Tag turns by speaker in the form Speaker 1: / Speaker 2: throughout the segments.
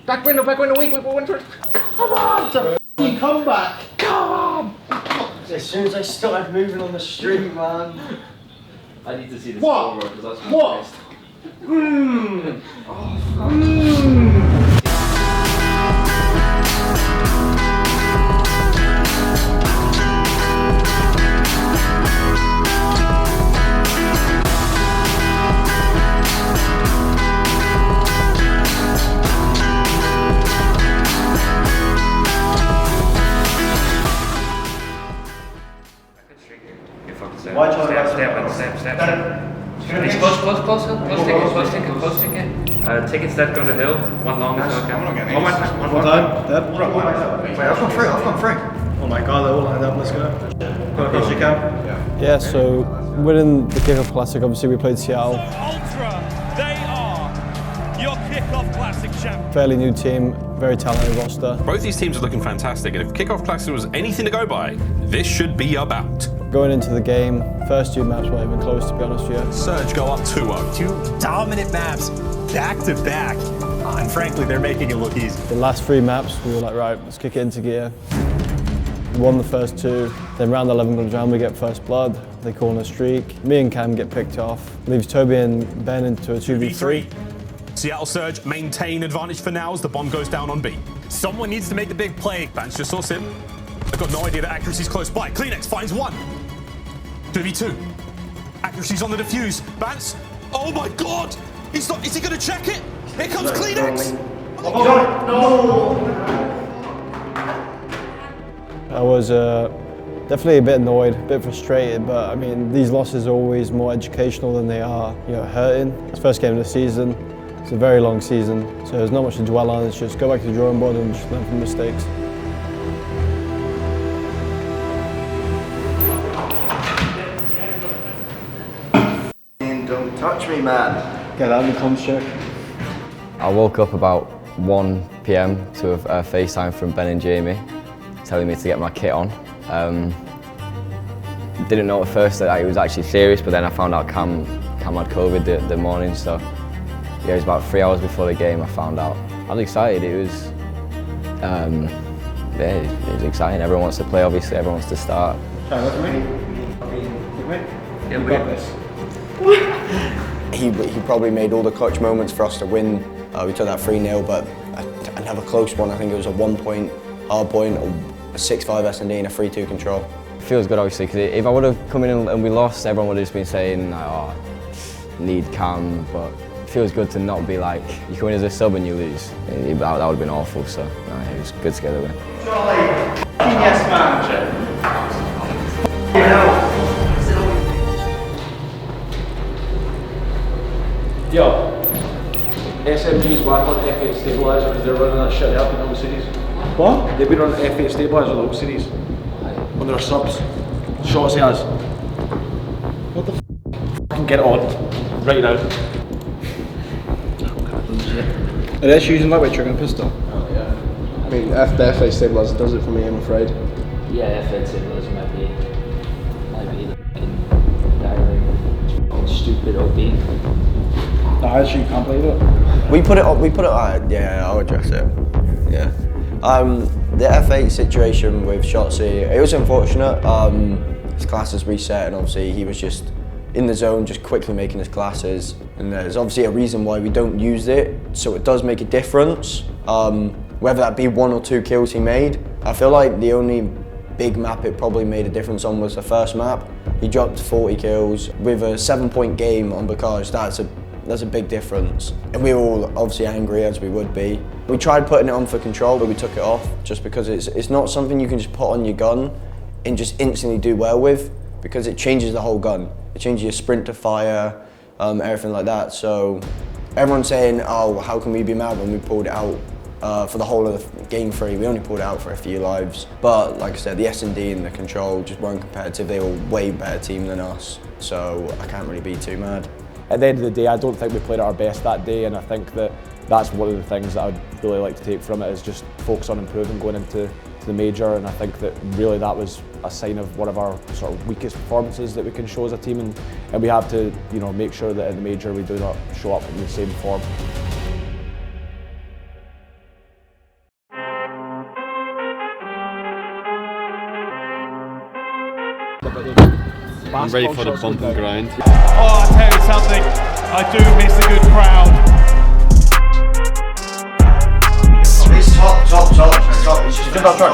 Speaker 1: Back window, weak, window. Come on! It's a comeback! Come on!
Speaker 2: As soon as I started moving on the street, man.
Speaker 1: I need to see this
Speaker 2: What?
Speaker 1: because that's
Speaker 2: What? Why try
Speaker 1: Close ticket. Tickets that go to hill. One long as well.
Speaker 3: I'm not getting
Speaker 1: One
Speaker 3: Dad?
Speaker 2: Wait, I've got three.
Speaker 3: Oh my god, they're all lined up, let's go. Go across you can.
Speaker 4: Yeah, so winning the Kickoff Classic, obviously we played Seattle.
Speaker 5: Ultra, they are your Kickoff Classic champions.
Speaker 4: Fairly new team, very talented roster.
Speaker 6: Both these teams are looking fantastic, and if Kickoff Classic was anything to go by, this should be about.
Speaker 4: Going into the game, first two maps weren't even close, to be honest with you.
Speaker 6: Surge go up 2-0.
Speaker 7: Two dominant maps, back to back. And frankly, they're making it look easy.
Speaker 4: The last three maps, we were like, right, let's kick it into gear. We won the first two, then round 11 comes round, we get first blood. They call on a streak. Me and Cam get picked off. Leaves Toby and Ben into a 2v3.
Speaker 6: Seattle Surge maintain advantage for now as the bomb goes down on B.
Speaker 7: Someone needs to make the big play.
Speaker 6: Vance just saw Sim. I've got no idea that accuracy's close by. Kleenex finds one. 2v2. Accuracy's on the defuse. Vance. Oh my god! He's not. Is he going to check it? Here comes Kleenex.
Speaker 4: I was definitely a bit annoyed, a bit frustrated, but I mean, these losses are always more educational than they are, hurting. It's the first game of the season. It's a very long season, so there's not much to dwell on. It's just go back to the drawing board and just learn from mistakes.
Speaker 2: Don't touch me, man.
Speaker 4: Get out of the comms check.
Speaker 8: I woke up about 1 PM to a FaceTime from Ben and Jamie telling me to get my kit on. Didn't know at first that it was actually serious, but then I found out Cam had COVID the morning, so yeah, it was about 3 hours before the game I found out. I was excited. It was exciting. Everyone wants to play, obviously, everyone wants to start.
Speaker 3: Try look at me.
Speaker 1: Yeah, we got this.
Speaker 2: He probably made all the clutch moments for us to win. We took that 3-0, but another close one. I think it was a 1-point hard point, a 6-5 S&D and a 3-2 control.
Speaker 8: It feels good, obviously, because if I would have come in and we lost, everyone would have just been saying, oh, need Cam, but it feels good to not be like, you come in as a sub and you lose. That would have been awful, so it was good to get the win.
Speaker 3: Charlie, yes man.
Speaker 1: Yo, SMG's back on F8 stabiliser because they're running that shit up in the whole series.
Speaker 4: What?
Speaker 1: They've been on F8 stabiliser the whole series. On their subs. Shotzi has.
Speaker 4: What the f***?
Speaker 1: Fucking get on. Right now.
Speaker 3: Are they using lightweight trigger and pistol? Oh yeah. I mean, the F8 stabiliser does it for me, I'm afraid.
Speaker 9: Yeah, F8 stabiliser might be the fucking stupid OP.
Speaker 3: No, actually, you can't believe it.
Speaker 2: We put it, yeah, I'll address it. Yeah. The F8 situation with Shotzi, it was unfortunate. His classes reset, and obviously he was just in the zone, just quickly making his classes. And there's obviously a reason why we don't use it, so it does make a difference. Whether that be 1 or 2 kills he made. I feel like the only big map it probably made a difference on was the first map. He dropped 40 kills with a 7-point game on Bocage. That's a big difference. And we were all obviously angry, as we would be. We tried putting it on for control, but we took it off just because it's not something you can just put on your gun and just instantly do well with, because it changes the whole gun. It changes your sprint to fire, everything like that. So everyone's saying, oh, how can we be mad when we pulled it out for the whole of the game 3? We only pulled it out for a few lives. But like I said, the S&D and the control just weren't competitive. They were a way better team than us. So I can't really be too mad.
Speaker 10: At the end of the day, I don't think we played at our best that day, and I think that that's one of the things that I'd really like to take from it, is just focus on improving going into the major. And I think that really that was a sign of one of our sort of weakest performances that we can show as a team, and we have to, make sure that in the major we do not show up in the same form.
Speaker 3: I'm
Speaker 11: ready for the bump and grind.
Speaker 5: Oh, I tell you something, I do miss a good crowd.
Speaker 2: It's top. It's just top track.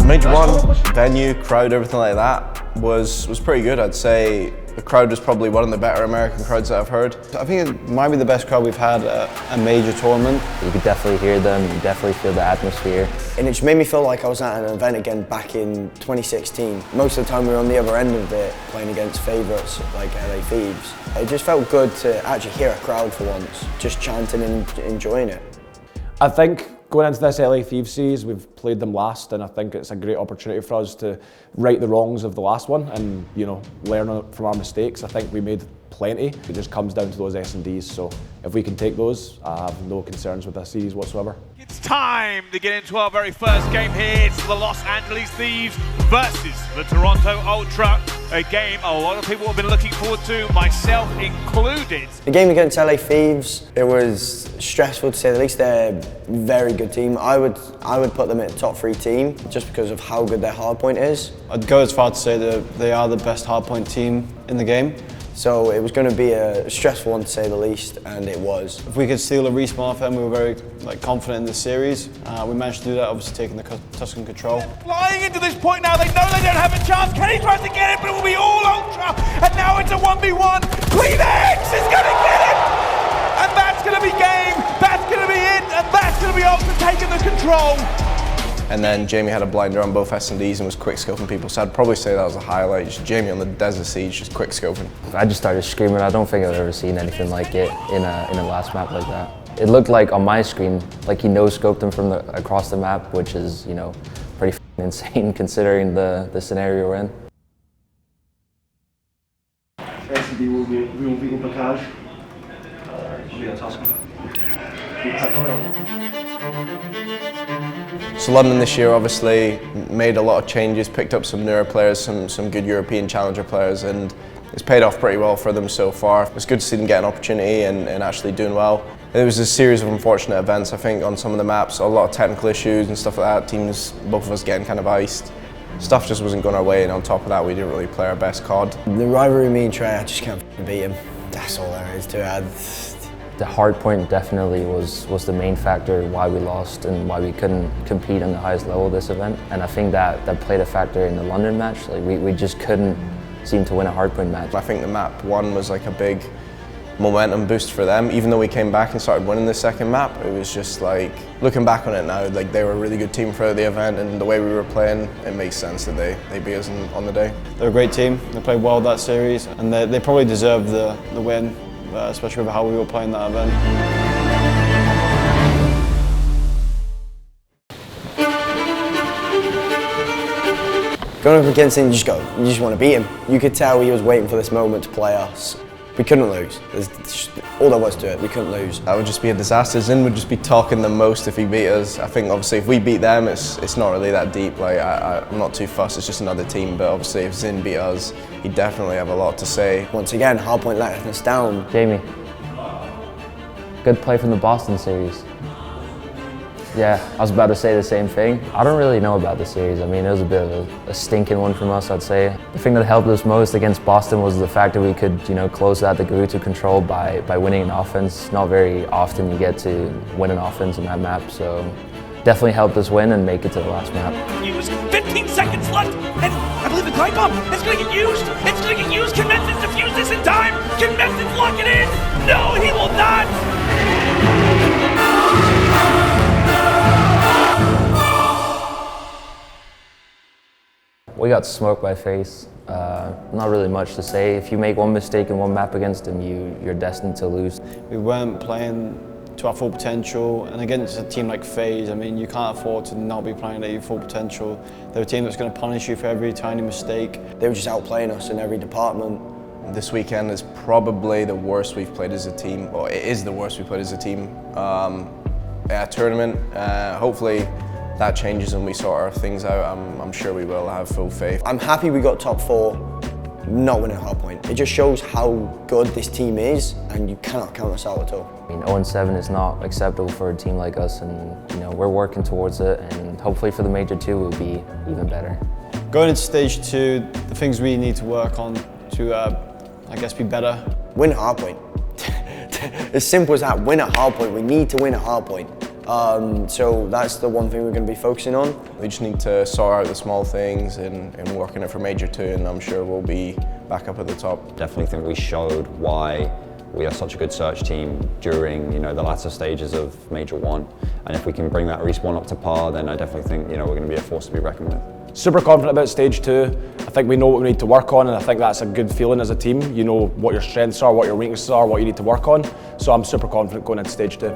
Speaker 2: Major one, venue, crowd, everything like that was pretty good. I'd say the crowd was probably one of the better American crowds that I've heard.
Speaker 4: I think it might be the best crowd we've had at a major tournament.
Speaker 8: You could definitely hear them, you definitely feel the atmosphere.
Speaker 2: And it just made me feel like I was at an event again back in 2016. Most of the time we were on the other end of it, playing against favourites like LA Thieves. It just felt good to actually hear a crowd for once, just chanting and enjoying it.
Speaker 10: I think going into this LA Thieves series, we've played them last, and I think it's a great opportunity for us to right the wrongs of the last one and, you know, learn from our mistakes. I think we made plenty. It just comes down to those S&Ds, so if we can take those, I have no concerns with this series whatsoever.
Speaker 5: It's time to get into our very first game here. It's the Los Angeles Thieves versus the Toronto Ultra. A game a lot of people have been looking forward to, myself included.
Speaker 2: The game against LA Thieves, it was stressful to say the least. They're a very good team. I would put them in a top 3 team just because of how good their hardpoint is.
Speaker 4: I'd go as far to say that they are the best hardpoint team in the game.
Speaker 2: So it was going to be a stressful one to say the least, and it was.
Speaker 4: If we could steal a respawn off them, we were very confident in this series. We managed to do that, obviously taking the Tuscan control.
Speaker 5: Flying into this point now, they know they don't have a chance. Kenny tries to get it, but it will be all Ultra. And now it's a 1v1. CleanX is going to get it! And that's going to be game, that's going to be it, and that's going to be Ultra taking the control.
Speaker 2: And then Jamie had a blinder on both S&Ds and was quick scoping people, so I'd probably say that was a highlight. Just Jamie on the Desert Siege, just quick scoping.
Speaker 8: I just started screaming. I don't think I've ever seen anything like it in a last map like that. It looked like on my screen, like he no-scoped them from across the map, which is, you know, pretty insane considering the scenario we're in.
Speaker 12: S&D will be on placage.
Speaker 2: So London this year obviously made a lot of changes, picked up some newer players, some good European challenger players, and it's paid off pretty well for them so far. It's good to see them get an opportunity and actually doing well. There was a series of unfortunate events, I think, on some of the maps, a lot of technical issues and stuff like that, teams, both of us getting kind of iced. Stuff just wasn't going our way, and on top of that we didn't really play our best COD. The rivalry with me and Trey, I just can't beat him. That's all there is to it.
Speaker 8: The hard point definitely was the main factor why we lost and why we couldn't compete on the highest level of this event. And I think that played a factor in the London match. Like we just couldn't seem to win a hard point match.
Speaker 2: I think the map 1 was like a big momentum boost for them. Even though we came back and started winning the second map, it was just like, looking back on it now, like they were a really good team throughout the event, and the way we were playing, it makes sense that they beat us on the day.
Speaker 4: They're a great team. They played well that series, and they probably deserved the win. Especially with how we were playing that event.
Speaker 2: Going up against him, you just want to beat him. You could tell he was waiting for this moment to play us. We couldn't lose. All there was to it, we couldn't lose. That would just be a disaster. Zinn would just be talking the most if he beat us. I think obviously if we beat them, it's not really that deep. Like I'm not too fussed, it's just another team. But obviously if Zinn beat us, he'd definitely have a lot to say. Once again, hardpoint letting us down.
Speaker 8: Jamie, good play from the Boston series. Yeah, I was about to say the same thing. I don't really know about the series. I mean, it was a bit of a stinking one from us, I'd say. The thing that helped us most against Boston was the fact that we could, you know, close out the Garuto control by winning an offense. Not very often you get to win an offense in that map, so definitely helped us win and make it to the last map.
Speaker 5: 15 seconds left, and I believe the kite bomb is going to get used. It's going to get used. Can Memphis defuse this in time? Can Memphis lock it in? No, he will not.
Speaker 8: We got smoked by FaZe. Not really much to say. If you make one mistake in one map against them, you're destined to lose.
Speaker 4: We weren't playing to our full potential, and against a team like FaZe, I mean, you can't afford to not be playing at your full potential. They're a team that's going to punish you for every tiny mistake. They were just outplaying us in every department.
Speaker 2: This weekend is probably the worst we've played as a team, or it is the worst we've played as a team at a tournament. Hopefully that changes and we sort our things out. I'm sure we will. I have full faith. I'm happy we got top 4, not winning hardpoint. It just shows how good this team is, and you cannot count us out at all.
Speaker 9: I mean, 0-7 is not acceptable for a team like us, and you know, we're working towards it, and hopefully for the Major 2 we'll be even better.
Speaker 4: Going into stage 2, the things we need to work on to, I guess, be better.
Speaker 2: Win hardpoint. As simple as that, win a hardpoint. We need to win a hardpoint. So that's the one thing we're going to be focusing on.
Speaker 11: We just need to sort out the small things and work on it for Major 2, and I'm sure we'll be back up at the top.
Speaker 13: Definitely think we showed why we are such a good search team during, you know, the latter stages of Major 1. And if we can bring that respawn up to par, then I definitely think, you know, we're going to be a force to be reckoned with.
Speaker 10: Super confident about stage 2. I think we know what we need to work on, and I think that's a good feeling as a team. You know what your strengths are, what your weaknesses are, what you need to work on. So I'm super confident going into stage 2.